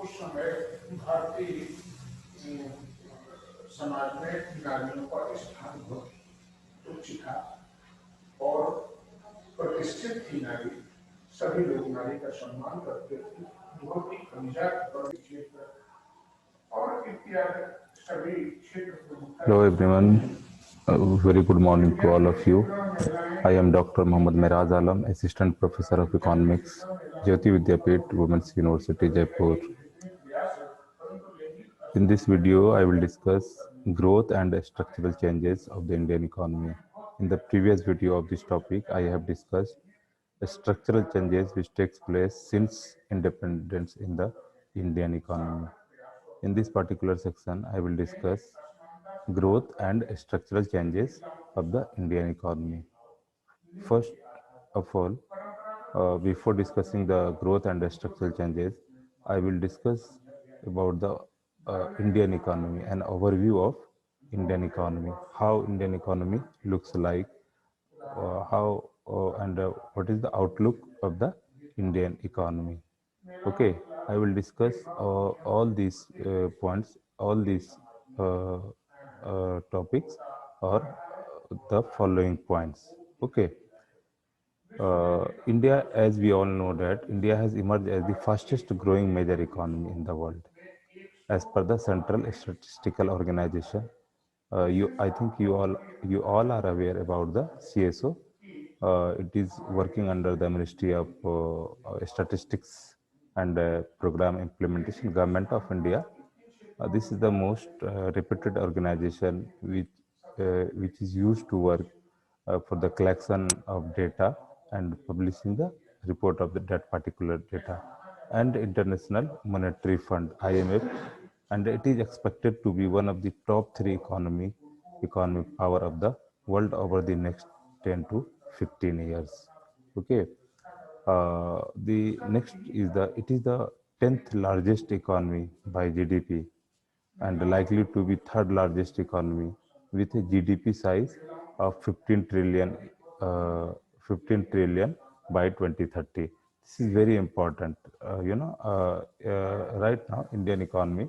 उस समय भारतीय समाज में नारियों का स्थान बहुत उच्च था और प्रतिष्ठित थी नारी। सभी लोग नारी का सम्मान करते थे। बहुत ही कमजोर क्षेत्र और इत्यादि सभी क्षेत्र। Hello everyone, very good morning to all of you. I am Dr. Mohammad Miraz Alam, Assistant Professor of Economics, Jyoti Vidyapeeth, Women's University, Jaipur. In this video, I will discuss growth and structural changes of the Indian economy. In the previous video of this topic, I have discussed the structural changes which takes place since independence in the Indian economy. In this particular section, I will discuss growth and structural changes of the Indian economy. First of all, before discussing the growth and the structural changes, I will discuss about the Indian economy, an overview of Indian economy, how Indian economy looks like, how and what is the outlook of the Indian economy. Okay, I will discuss all these points, all these topics or the following points. Okay. India, as we all know that India has emerged as the fastest growing major economy in the world. As per the Central Statistical Organization, I think you all are aware about the CSO. It is working under the Ministry of Statistics and Program Implementation, Government of India. This is the most reputed organization which is used to work for the collection of data and publishing the report of that particular data, and International Monetary Fund (IMF), and it is expected to be one of the top 3 economic power of the world over the next 10 to 15 years. Okay. The next is it is the 10th largest economy by GDP and likely to be third largest economy with a GDP size of 15 trillion by 2030. This is very important. Right now, Indian economy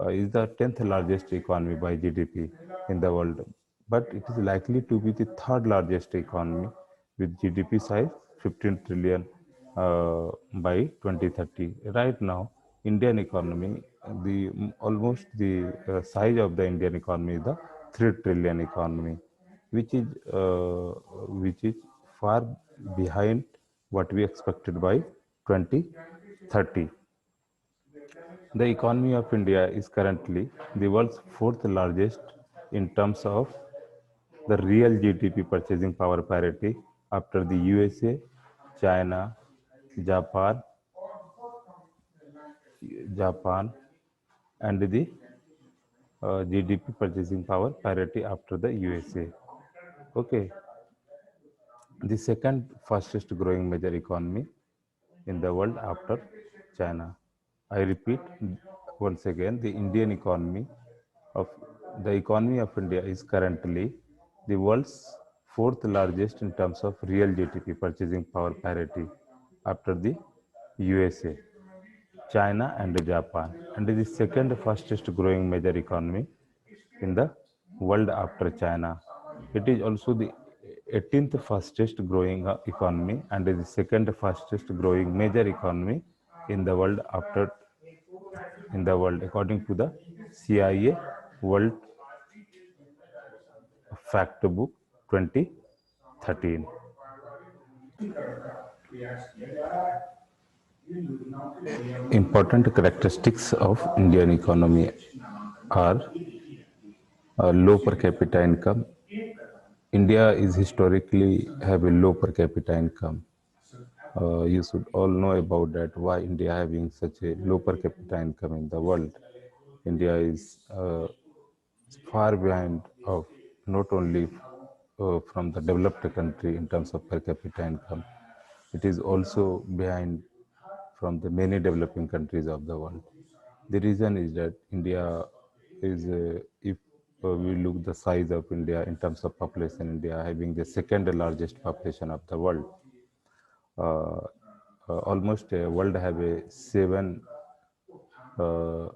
is the 10th largest economy by GDP in the world, but it is likely to be the third largest economy with GDP size 15 trillion by 2030. Right now, Indian economy, almost the size of the Indian economy is the 3 trillion economy, which is far behind what we expected by 2030. The economy of India is currently the world's 4th largest in terms of the real GDP purchasing power parity after the USA, China, Japan, and the GDP purchasing power parity after the USA. Okay, the second fastest growing major economy in the world after China. I repeat once again, the economy of India is currently the world's 4th largest in terms of real GDP purchasing power parity after the USA, China and Japan, and is the second fastest growing major economy in the world after China. It is also the 18th fastest growing economy and is the second fastest growing major economy in the world according to the CIA World Fact Book 2013. Important characteristics of Indian economy are low per capita income. India is historically have a low per capita income. You should all know about that, why India having such a low per capita income in the world. India is far behind of not only from the developed country in terms of per capita income, it is also behind from the many developing countries of the world. The reason is that India is, if we look the size of India in terms of population, India having the second largest population of the world. Almost world have a 7 uh,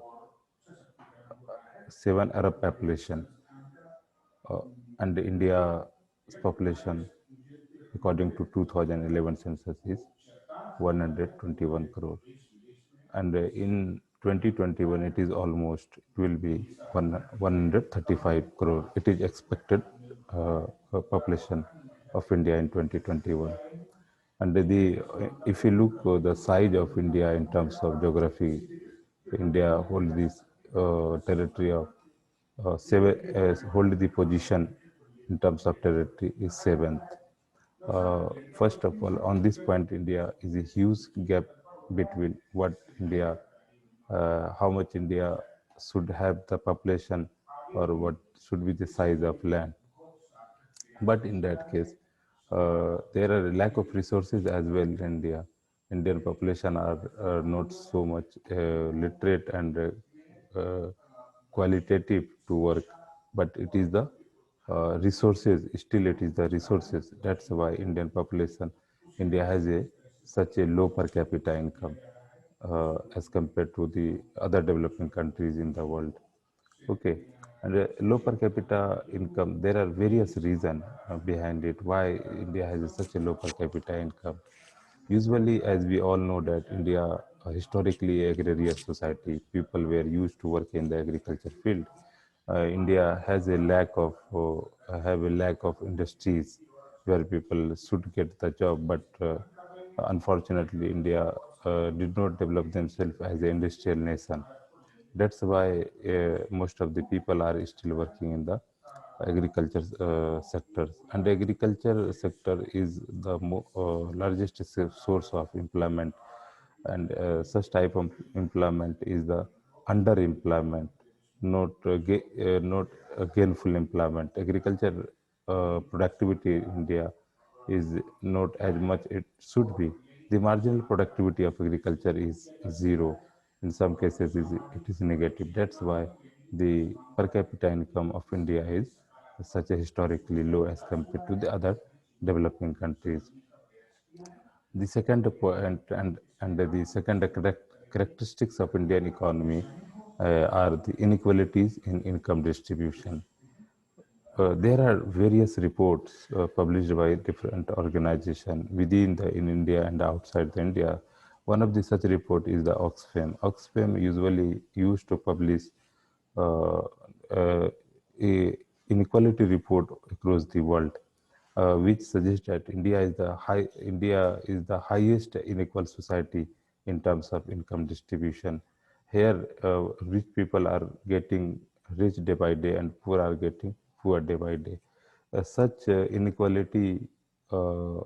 7 Arab population, uh, and India's population, according to 2011 census, is 121 crore. And in 2021, it is almost, it will be 135 crore. It is expected population of India in 2021. And if you look the size of India in terms of geography, India holds this territory of hold the position in terms of territory is seventh. First of all, on this point, India is a huge gap between what India, how much India should have the population, or what should be the size of land. But in that case, there are a lack of resources as well in India. Indian population are not so much literate and qualitative to work, but it is the resources, still it is the resources. That's why Indian population, India has a such a low per capita income as compared to the other developing countries in the world. Okay, and low per capita income, there are various reasons behind it, why India has such a low per capita income. Usually, as we all know that India, historically agrarian society, people were used to work in the agriculture field. India has a lack of have a lack of industries where people should get the job, but unfortunately, India did not develop themselves as an industrial nation. That's why most of the people are still working in the agriculture sectors, and the agriculture sector is the largest source of employment, and such type of employment is the underemployment, not gainful employment. Agriculture productivity in India is not as much it should be. The marginal productivity of agriculture is zero. In some cases, it is negative. That's why the per capita income of India is such a historically low as compared to the other developing countries. The second point and the second characteristics of Indian economy are the inequalities in income distribution. There are various reports published by different organizations within in India and outside the India. One of the such report is the Oxfam. Oxfam usually used to publish uh, a inequality report across the world, which suggests that India is the highest unequal society in terms of income distribution. Here, rich people are getting rich day by day, and poor are getting poor day by day. Such inequality uh,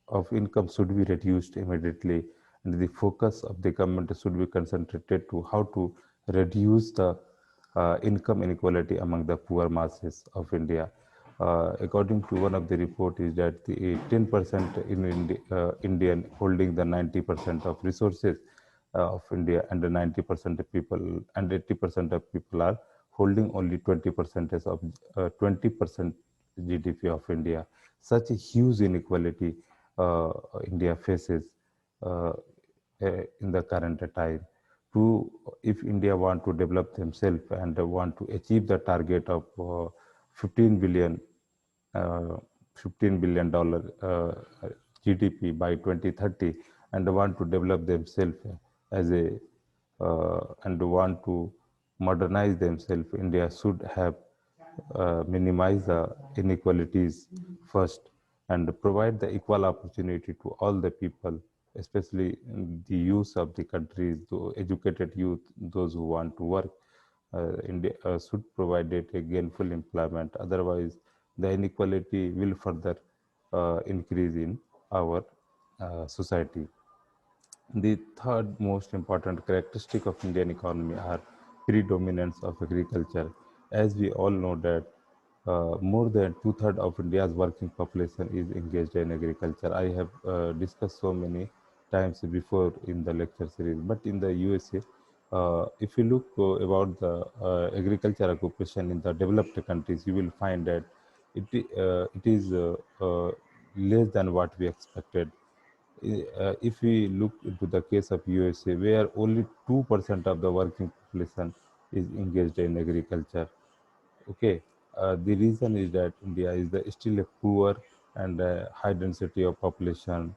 of income should be reduced immediately, and the focus of the government should be concentrated to how to reduce the income inequality among the poor masses of India. According to one of the report, is that the 10% Indian holding the 90% of resources of India, and the 90% of people and 80% of people are holding only 20% of 20% GDP of India. Such a huge inequality India faces uh, in the current time. To if India want to develop themselves and want to achieve the target of 15 billion uh, $15 billion GDP by 2030, and want to develop themselves as a and want to modernize themselves, India should have minimize the inequalities first, and provide the equal opportunity to all the people, especially the youth of the countries, the educated youth, those who want to work. India should provide it a gainful employment. Otherwise, the inequality will further increase in our society. The third most important characteristic of Indian economy are predominance of agriculture. As we all know that more than two-thirds of India's working population is engaged in agriculture. I have discussed so many times before in the lecture series, but in the USA, if you look about the agriculture occupation in the developed countries, you will find that it is less than what we expected. If we look into the case of USA, where only 2% of the working population is engaged in agriculture. Okay, the reason is that India is still a poor and high density of population,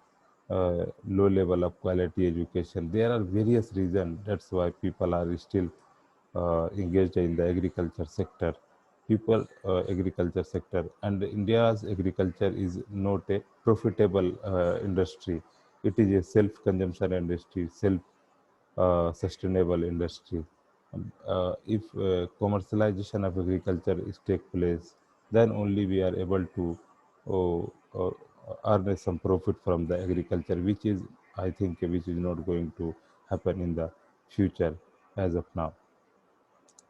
low level of quality education. There are various reasons. That's why people are still engaged in the agriculture sector. Agriculture sector, and India's agriculture is not a profitable industry. It is a self-consumption industry, self-sustainable industry. If commercialization of agriculture is take place, then only we are able to earn some profit from the agriculture, which is, I think, which is not going to happen in the future as of now.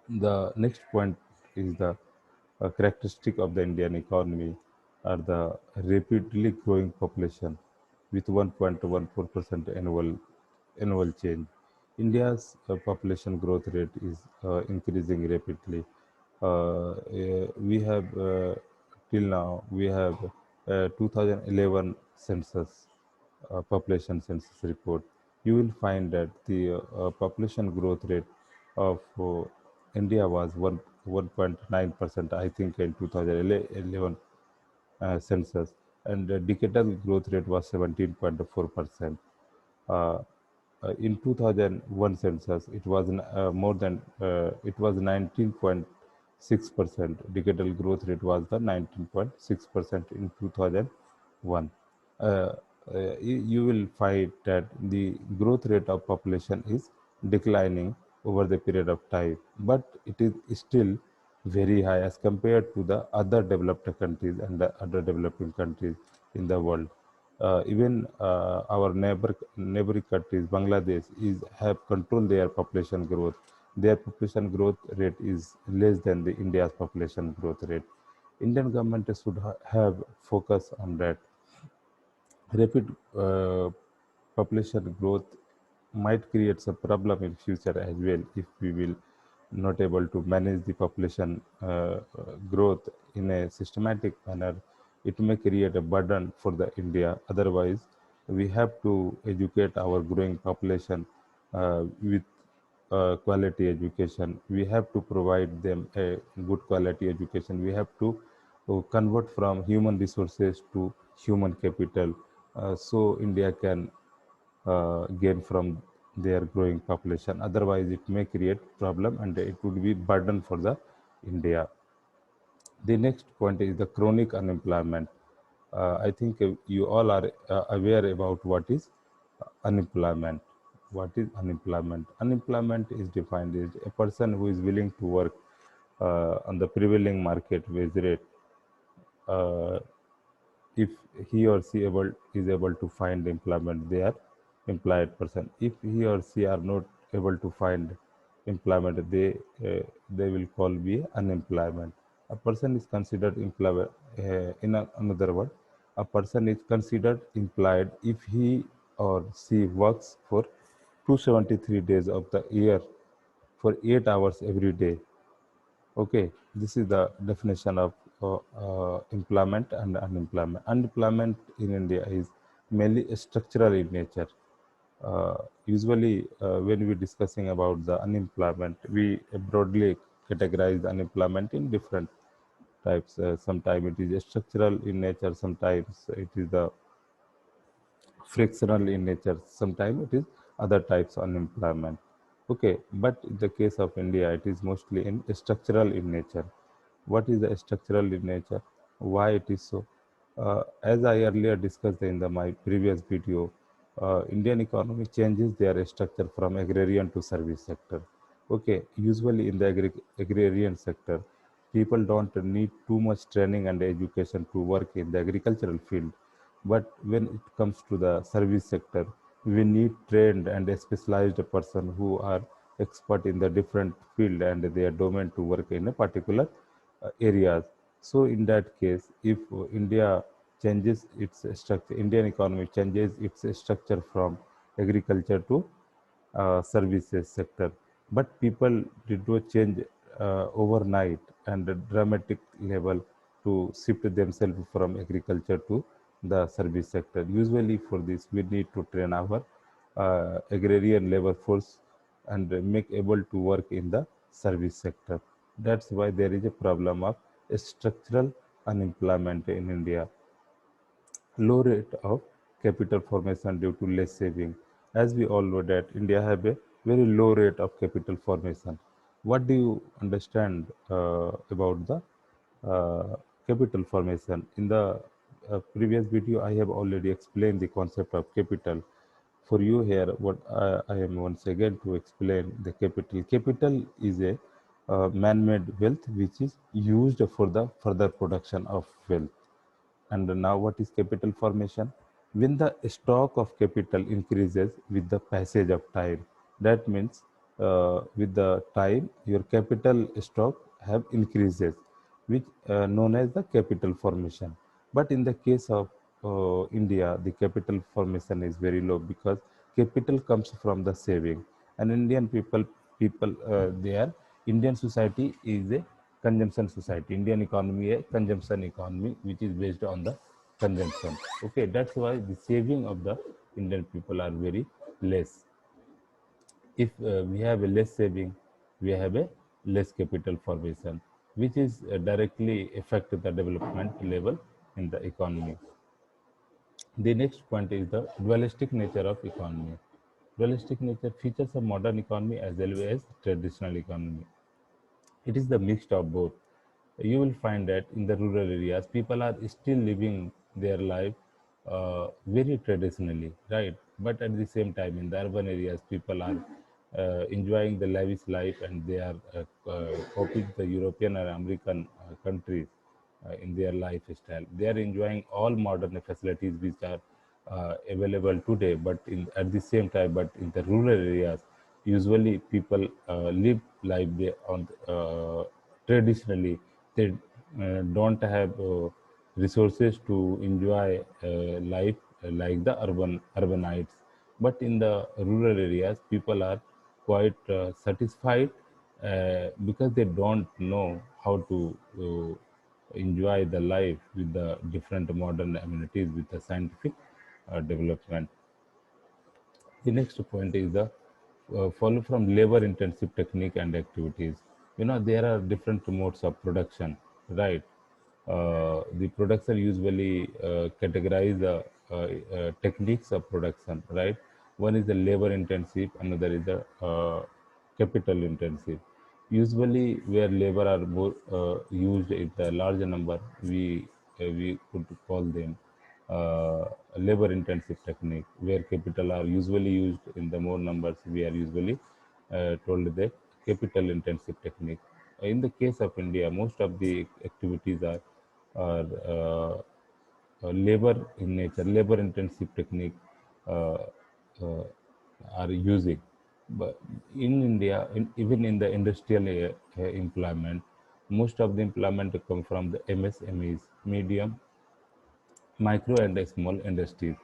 The next point is the characteristic of the Indian economy are the rapidly growing population with 1.14% annual change. India's population growth rate is increasing rapidly. We have till now we have 2011 census population census report. You will find that the population growth rate of India was 1.9%, I think, in 2011 census, and the decadal growth rate was 17.4%. Uh, in 2001 census, it was it was 19.6%. Decadal growth rate was the 19.6% in 2001. Uh, you will find that the growth rate of population is declining over the period of time, but it is still very high as compared to the other developed countries and the other developing countries in the world. Even our neighboring countries, Bangladesh, is have controlled their population growth. Their population growth rate is less than the India's population growth rate. Indian government should have focus on that. Rapid population growth might create some problem in future as well if we will not able to manage the population growth in a systematic manner. It may create a burden for the India. Otherwise, we have to educate our growing population with quality education. We have to provide them a good quality education. We have to convert from human resources to human capital, so India can gain from their growing population. Otherwise, it may create problem and it would be burden for the India. The next point is the chronic unemployment. I think you all are aware about what is unemployment. What is unemployment? Unemployment is defined as a person who is willing to work on the prevailing market wage rate, uh, if he or she is able to find employment, they are employed person. If he or she are not able to find employment, they will call be unemployment. A person is considered employed, another word, a person is considered employed if he or she works for 273 days of the year for 8 hours every day. Okay, this is the definition of employment and unemployment. Unemployment in India is mainly structural in nature. Usually, when we're discussing about the unemployment, we broadly categorize unemployment in different types. Sometimes it is structural in nature, sometimes it is the frictional in nature, sometimes it is other types of unemployment. Okay, but in the case of India, it is mostly in structural in nature. What is the structural in nature? Why it is so? As I earlier discussed in my previous video, Indian economy changes their structure from agrarian to service sector. Okay, usually in the agrarian sector, people don't need too much training and education to work in the agricultural field. But when it comes to the service sector, we need trained and a specialized person who are expert in the different field and their domain to work in a particular areas. So in that case, if India changes its structure, Indian economy changes its structure from agriculture to services sector, but people did not change overnight and a dramatic level to shift themselves from agriculture to the service sector. Usually for this, we need to train our agrarian labor force and make able to work in the service sector. That's why there is a problem of structural unemployment in India. Low rate of capital formation due to less saving. As we all know that India have a very low rate of capital formation. What do you understand about the capital formation? In the previous video, I have already explained the concept of capital. For you here, what I am once again to explain the capital. Capital is a man-made wealth which is used for the further production of wealth. And now what is capital formation? When the stock of capital increases with the passage of time, that means with the time your capital stock have increases, which known as the capital formation. But in the case of India, the capital formation is very low because capital comes from the saving. And Indian people they are Indian society is a consumption society. Indian economy a consumption economy which is based on the consumption. Okay, that's why the saving of the Indian people are very less. If we have a less saving, we have a less capital formation, which is directly affect the development level in the economy. The next point is the dualistic nature of economy. Dualistic nature features a modern economy as well as traditional economy. It is the mix of both. You will find that in the rural areas, people are still living their life very traditionally, right? But at the same time, in the urban areas, people are enjoying the lavish life and they are copying the European or American countries in their lifestyle. They are enjoying all modern facilities which are available today, but at the same time, but in the rural areas, usually people live life on traditionally. They don't have resources to enjoy life like the urbanites. But in the rural areas, people are quite satisfied because they don't know how to enjoy the life with the different modern amenities with the scientific development. The next point is the follow from labor intensive technique and activities. You know, there are different modes of production, right? The production usually categorize the techniques of production, right? One is the labor intensive, another is the capital intensive. Usually, where labor are more used in the larger number, we could call them labor intensive technique. Where capital are usually used in the more numbers, we are usually told the capital intensive technique. In the case of India, most of the activities are labor in nature, labor intensive technique uh, uh, are using. But in India, even in the industrial employment, most of the employment come from the MSMEs, medium, micro and small industries,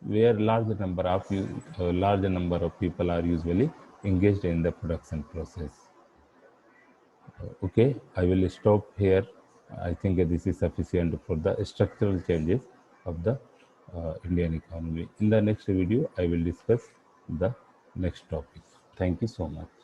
where large number of people are usually engaged in the production process. Okay, I will stop here. I think this is sufficient for the structural changes of the Indian economy. In the next video, I will discuss the next topic. Thank you so much.